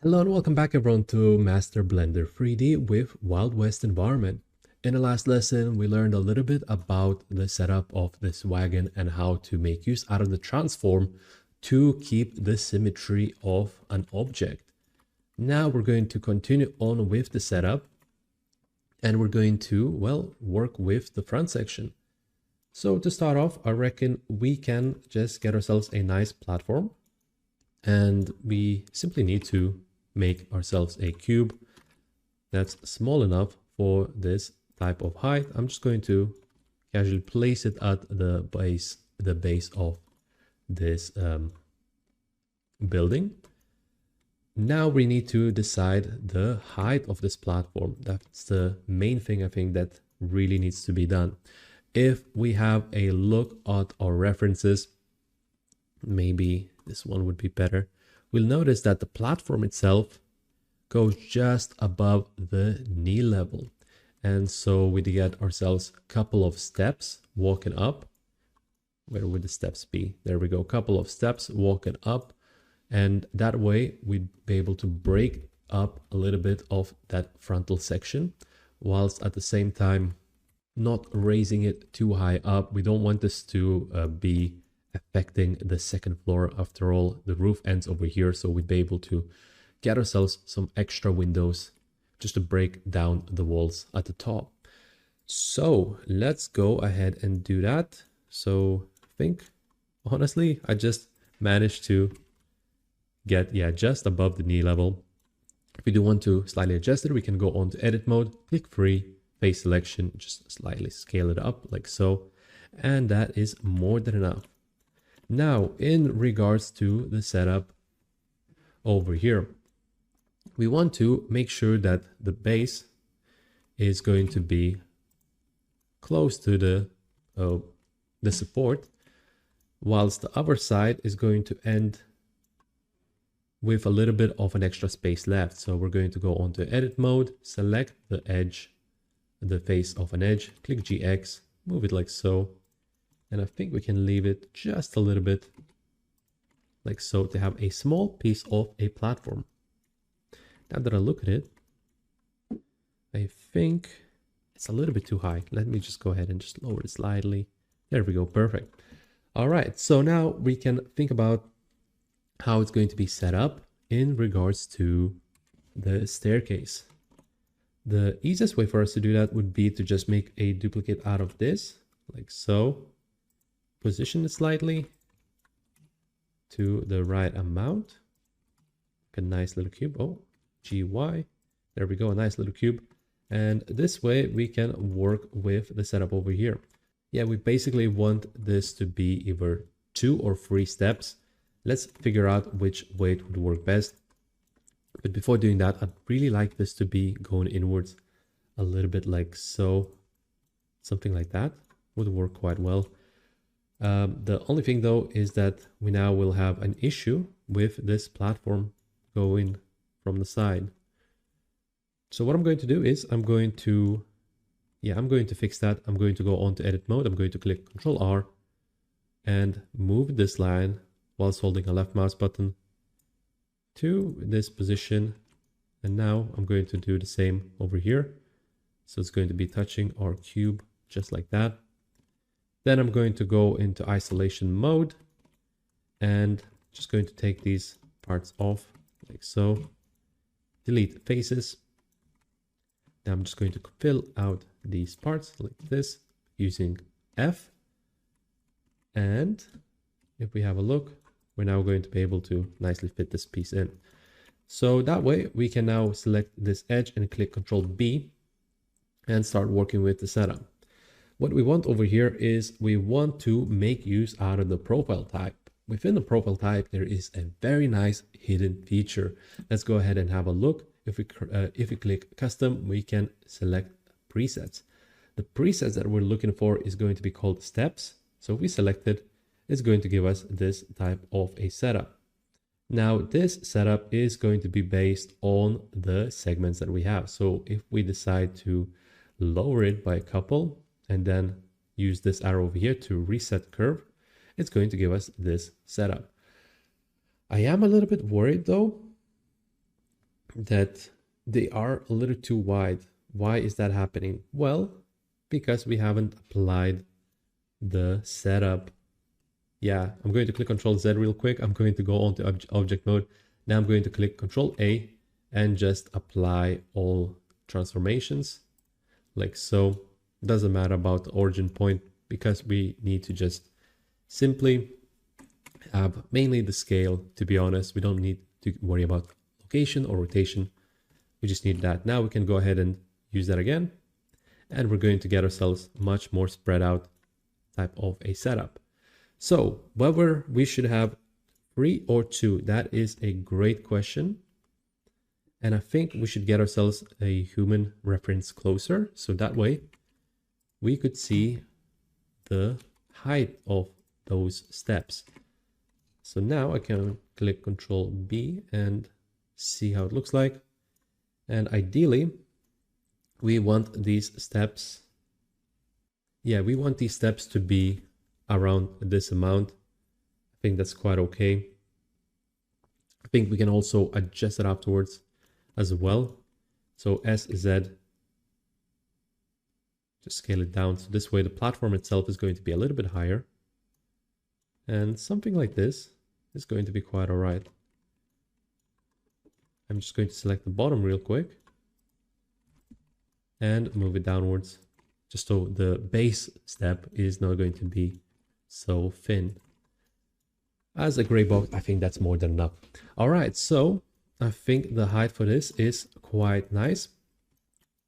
Hello and welcome back everyone to Master Blender 3D with Wild West Environment. In the last lesson, we learned a little bit about the setup of this wagon and how to make use out of the transform to keep the symmetry of an object. Now we're going to continue on with the setup and we're going to, well, work with the front section. So to start off, I reckon we can just get ourselves a nice platform and we simply need to make ourselves a cube that's small enough for this type of height. I'm just going to casually place it at the base of this building. Now we need to decide the height of this platform. That's the main thing I think that really needs to be done. If we have a look at our references, maybe this one would be better. We'll notice that the platform itself goes just above the knee level. And so we get ourselves a couple of steps walking up. Where would the steps be? There we go, a couple of steps walking up. And that way we'd be able to break up a little bit of that frontal section, whilst at the same time not raising it too high up. We don't want this to be affecting the second floor. After all, the roof ends over here, so we'd be able to get ourselves some extra windows just to break down the walls at the top. So let's go ahead and do that. So I think honestly I just managed to get just above the knee level. If we do want to slightly adjust it, we can go on to edit mode, click free, face selection, just slightly scale it up like so, and that is more than enough. Now, in regards to the setup over here, we want to make sure that the base is going to be close to the support, whilst the other side is going to end with a little bit of an extra space left. So we're going to go on to edit mode, select the edge, the face of an edge, click GX, move it like so. And I think we can leave it just a little bit like so to have a small piece of a platform. Now that I look at it, I think it's a little bit too high. Let me just go ahead and just lower it slightly. There we go, perfect. All right, so now we can think about how it's going to be set up in regards to the staircase. The easiest way for us to do that would be to just make a duplicate out of this, like so. Position it slightly to the right amount. A nice little cube. Oh, GY. There we go, a nice little cube. And this way we can work with the setup over here. Yeah, we basically want this to be either 2 or 3 steps. Let's figure out which way it would work best. But before doing that, I'd really like this to be going inwards a little bit like so. Something like that would work quite well. The only thing though is that we now will have an issue with this platform going from the side. So what I'm going to do is I'm going to fix that. I'm going to go on to edit mode. I'm going to click Ctrl R and move this line whilst holding a left mouse button to this position. And now I'm going to do the same over here. So it's going to be touching our cube just like that. Then I'm going to go into isolation mode and just going to take these parts off like so. Delete faces. Now I'm just going to fill out these parts like this using F. And if we have a look, we're now going to be able to nicely fit this piece in. So that way we can now select this edge and click Ctrl B and start working with the setup. What we want over here is we want to make use out of the profile type. Within the profile type, there is a very nice hidden feature. Let's go ahead and have a look. If we click custom, we can select presets. The presets that we're looking for is going to be called steps. So if we select it, it's going to give us this type of a setup. Now this setup is going to be based on the segments that we have. So if we decide to lower it by a couple, and then use this arrow over here to reset curve, it's going to give us this setup. I am a little bit worried though that they are a little too wide. Why is that happening? Well, because we haven't applied the setup. Yeah, I'm going to click Control Z real quick. I'm going to go on to object mode. Now I'm going to click Control A and just apply all transformations like so. Doesn't matter about the origin point because we need to just simply have mainly the scale. To be honest, we don't need to worry about location or rotation. We just need that. Now we can go ahead and use that again. And we're going to get ourselves much more spread out type of a setup. So whether we should have 3 or 2, that is a great question. And I think we should get ourselves a human reference closer. So that way we could see the height of those steps. So now I can click Control B and see how it looks like. And ideally, we want these steps. Yeah, we want these steps to be around this amount. I think that's quite okay. I think we can also adjust it afterwards as well. So SZ, just scale it down. So this way the platform itself is going to be a little bit higher. And something like this is going to be quite all right. I'm just going to select the bottom real quick and move it downwards, just so the base step is not going to be so thin. As a Greybox, I think that's more than enough. All right, so I think the height for this is quite nice.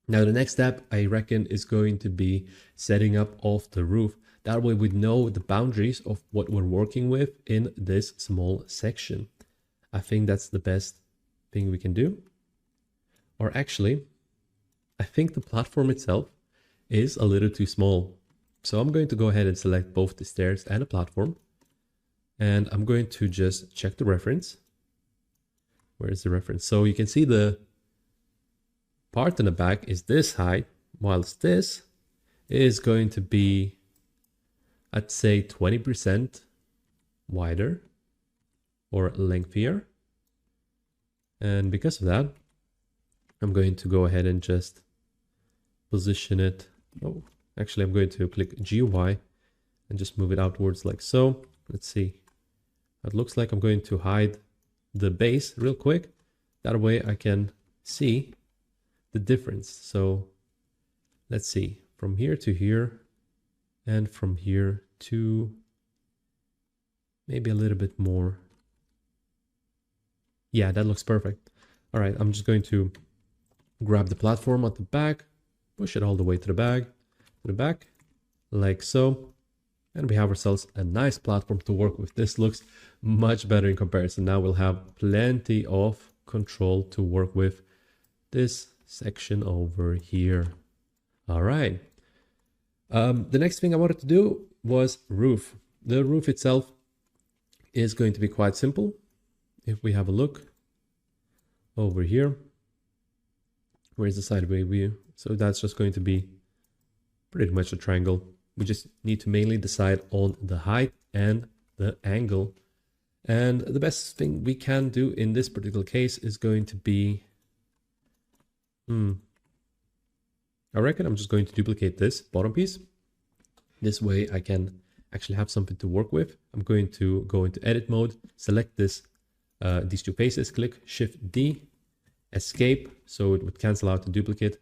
Now the next step I reckon is going to be setting up of the roof. That way we know the boundaries of what we're working with in this small section. I think that's the best thing we can do. Or actually, I think the platform itself is a little too small. So I'm going to go ahead and select both the stairs and the platform. And I'm going to just check the reference. Where is the reference? So you can see the part in the back is this height, whilst this is going to be, I'd say 20% wider or lengthier. And because of that, I'm going to go ahead and just position it. Oh, actually, I'm going to click GY and just move it outwards like so. Let's see. It looks like I'm going to hide the base real quick. That way I can see the difference. So let's see, from here to here and from here to maybe a little bit more. Yeah, that looks perfect. All right, I'm just going to grab the platform at the back, push it all the way to the back, like so. And we have ourselves a nice platform to work with. This looks much better in comparison. Now we'll have plenty of control to work with this section over here. All right. The next thing I wanted to do was roof. The roof itself is going to be quite simple. If we have a look over here, where's the sideway view? So that's just going to be pretty much a triangle. We just need to mainly decide on the height and the angle. And the best thing we can do in this particular case is going to be, I reckon I'm just going to duplicate this bottom piece. This way I can actually have something to work with. I'm going to go into edit mode, select this, these two faces, click Shift D, escape, so it would cancel out the duplicate.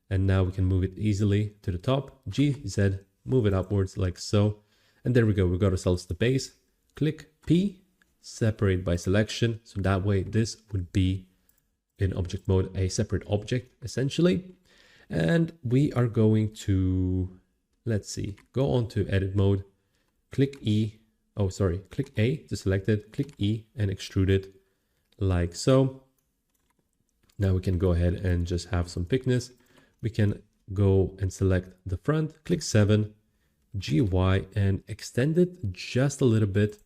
And now we can move it easily to the top, GZ, move it upwards like so. And there we go, we got ourselves the base. Click P, separate by selection. So that way this would be in object mode, a separate object essentially. And we are going to, let's see, go on to edit mode, click E, click A to select it, click E and extrude it like so. Now we can go ahead and just have some thickness. We can go and select the front, click 7, GY, and extend it just a little bit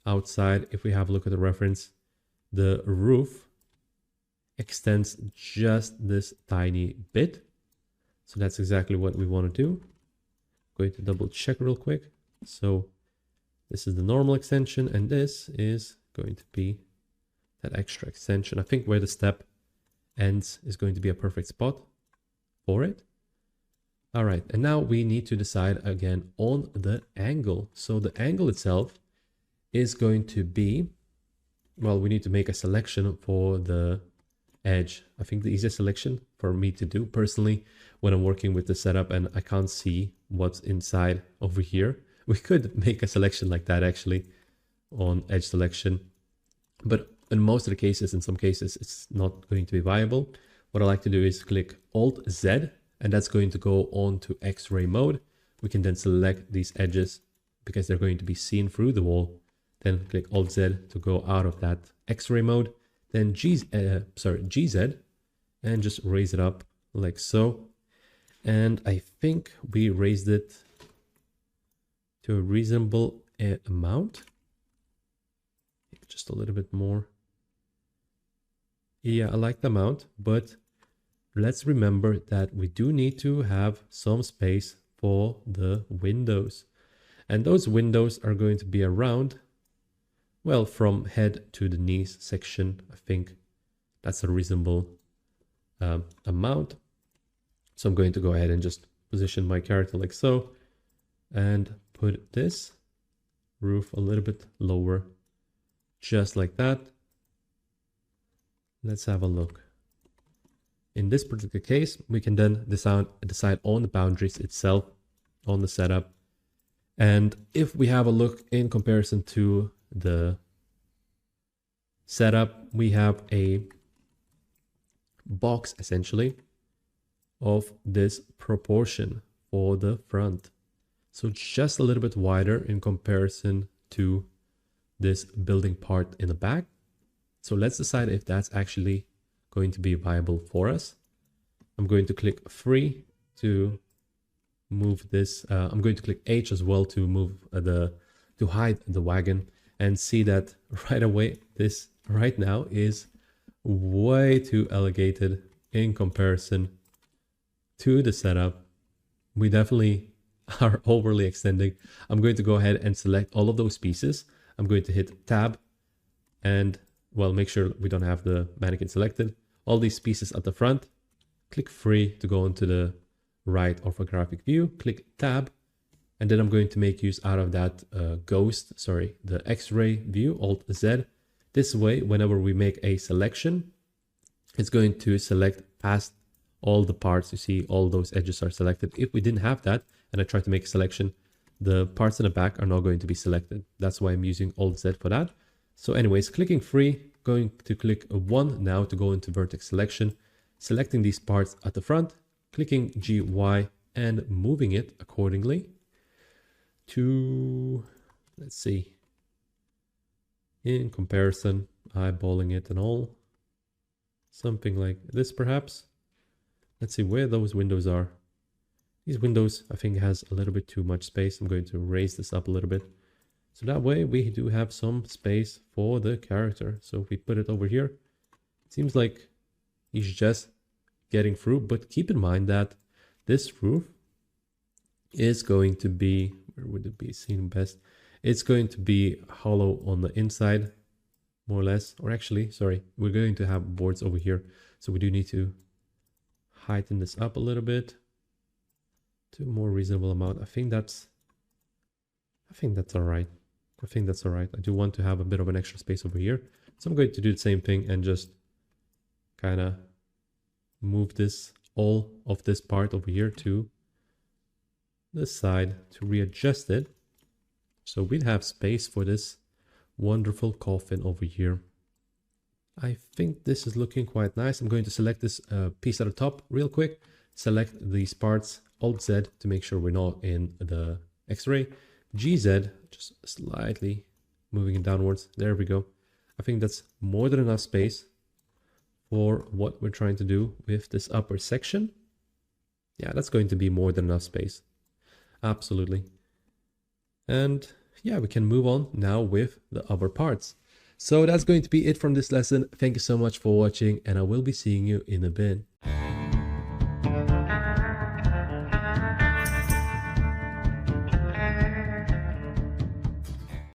outside. If we have a look at the reference, the roof extends just this tiny bit. So that's exactly what we want to do. I'm going to double check real quick. So this is the normal extension, and this is going to be that extra extension. I think where the step ends is going to be a perfect spot for it. All right, and now we need to decide again on the angle. So the angle itself is going to be, well, we need to make a selection for the edge. I think the easiest selection for me to do personally when I'm working with the setup and I can't see what's inside over here. We could make a selection like that actually on edge selection, but in most of the cases, in some cases, it's not going to be viable. What I like to do is click Alt Z, and that's going to go on to X-ray mode. We can then select these edges because they're going to be seen through the wall. Then click Alt Z to go out of that X-ray mode. Then GZ, and just raise it up like so. And I think we raised it to a reasonable amount. Just a little bit more. Yeah, I like the amount, but let's remember that we do need to have some space for the windows. And those windows are going to be around, well, from head to the knees section. I think that's a reasonable amount. So I'm going to go ahead and just position my character like so and put this roof a little bit lower, just like that. Let's have a look. In this particular case, we can then decide on the boundaries itself, on the setup. And if we have a look in comparison to the setup, we have a box essentially of this proportion for the front. So just a little bit wider in comparison to this building part in the back. So let's decide if that's actually going to be viable for us. I'm going to click 3 to move this. I'm going to click H as well to move to hide the wagon, and see that right away this right now is way too elongated in comparison to the setup. We definitely are overly extending. I'm going to go ahead and select all of those pieces. I'm going to hit Tab and, well, make sure we don't have the mannequin selected. All these pieces at the front, click 3 to go into the right orthographic view, click Tab, and then I'm going to make use out of that the X-ray view, Alt Z. This way, whenever we make a selection, it's going to select past all the parts. You see all those edges are selected. If we didn't have that and I try to make a selection, the parts in the back are not going to be selected. That's why I'm using Alt Z for that. So anyways, clicking 3, going to click 1 now to go into vertex selection, selecting these parts at the front, clicking GY and moving it accordingly to, let's see, in comparison, eyeballing it and all, something like this perhaps. Let's see where those windows are. These windows, I think, has a little bit too much space. I'm going to raise this up a little bit. So that way we do have some space for the character. So if we put it over here, it seems like he's just getting through. But keep in mind that this roof is going to be, where would it be seen best? It's going to be hollow on the inside, more or less. Or actually, sorry, we're going to have boards over here. So we do need to heighten this up a little bit to a more reasonable amount. I think that's all right. I think that's all right. I do want to have a bit of an extra space over here. So I'm going to do the same thing and just kind of move this, all of this part over here to the side to readjust it. So we'd have space for this wonderful coffin over here. I think this is looking quite nice. I'm going to select this piece at the top real quick. Select these parts, Alt Z to make sure we're not in the X-ray. GZ, just slightly moving it downwards. There we go. I think that's more than enough space for what we're trying to do with this upper section. Yeah, that's going to be more than enough space. Absolutely. And yeah, we can move on now with the other parts. So that's going to be it from this lesson. Thank you so much for watching, and I will be seeing you in a bit.